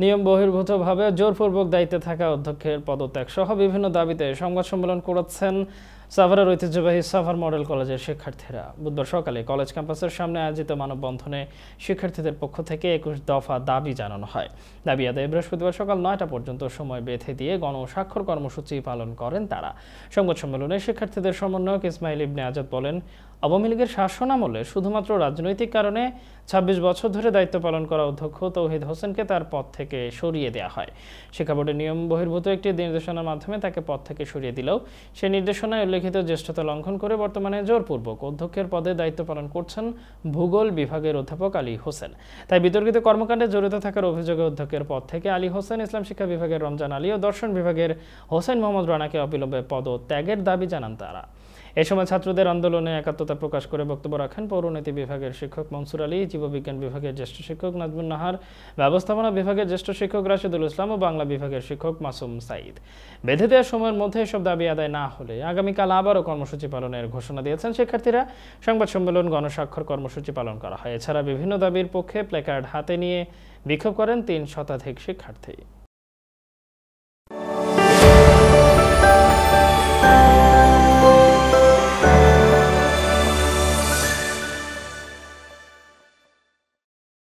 নিয়ম বহির্ভূতভাবে জোরপূর্বক দায়িত্বে থাকা অধ্যক্ষের পদত্যাগ সহ বিভিন্ন দাবিতে সংবাদ সম্মেলন করেছেন সাভারের ঐতিহ্যবাহী সাভার মডেল কলেজের শিক্ষার্থীরা। বুধবার সকালে কলেজ ক্যাম্পাসের সামনে আয়োজিত মানববন্ধনে শিক্ষার্থীদের পক্ষ থেকে 21 দফা দাবি জানানো হয়। দাবি আদায়ে বৃহস্পতিবার সকাল 9টা পর্যন্ত সময় বেঁধে দিয়ে গণস্বাক্ষর কর্মসূচি পালন করেন তারা। সংবাদ সম্মেলনে শিক্ষার্থীদের সমন্বয়ক ইসমাইল ইবনে আজাদ বলেন, আওয়ামী লীগের শাসনামলে শুধুমাত্র রাজনৈতিক কারণে 26 বছর ধরে দায়িত্ব পালন করা অধ্যক্ষ তৌহিদ হোসেনকে তার পদ থেকে সরিয়ে দেওয়া হয়। শিক্ষা বোর্ডের নিয়ম বহির্ভূত একটি নির্দেশনার মাধ্যমে তাকে পদ থেকে সরিয়ে দিলেও সেই নির্দেশনায় উল্লেখিত জ্যেষ্ঠতা লঙ্ঘন করে বর্তমানে জোরপূর্বক অধ্যক্ষের পদে দায়িত্ব পালন করছেন ভূগোল বিভাগের অধ্যাপক আলী হোসেন। তাই বিতর্কিত কর্মকাণ্ডে জড়িত থাকার অভিযোগে অধ্যক্ষের পদ থেকে আলী হোসেন, ইসলাম শিক্ষা বিভাগের রমজান আলী ও দর্শন বিভাগের হোসেন মোহাম্মদ রানাকে অবিলম্বে পদত্যাগের দাবি জানান তারা। এ সময় ছাত্রদের আন্দোলনে একাত্মতা প্রকাশ করে বক্তব্য রাখেন পৌরনীতি বিভাগের শিক্ষক মনসুর আলী, জীববিজ্ঞান বিভাগের জ্যেষ্ঠ শিক্ষক নাজমুন নাহার, ব্যবস্থাপনা বিভাগের জ্যেষ্ঠ শিক্ষক রাশিদুল ইসলাম ও বাংলা বিভাগের শিক্ষক মাসুম সাঈদ। বেঁধে দেওয়ার সময়ের মধ্যে এসব দাবি আদায় না হলে আগামীকাল আবারও কর্মসূচি পালনের ঘোষণা দিয়েছেন শিক্ষার্থীরা। সংবাদ সম্মেলন, গণস্বাক্ষর কর্মসূচি পালন করা হয়। এছাড়া বিভিন্ন দাবির পক্ষে প্ল্যাকার্ড হাতে নিয়ে বিক্ষোভ করেন 3 শতাধিক শিক্ষার্থী।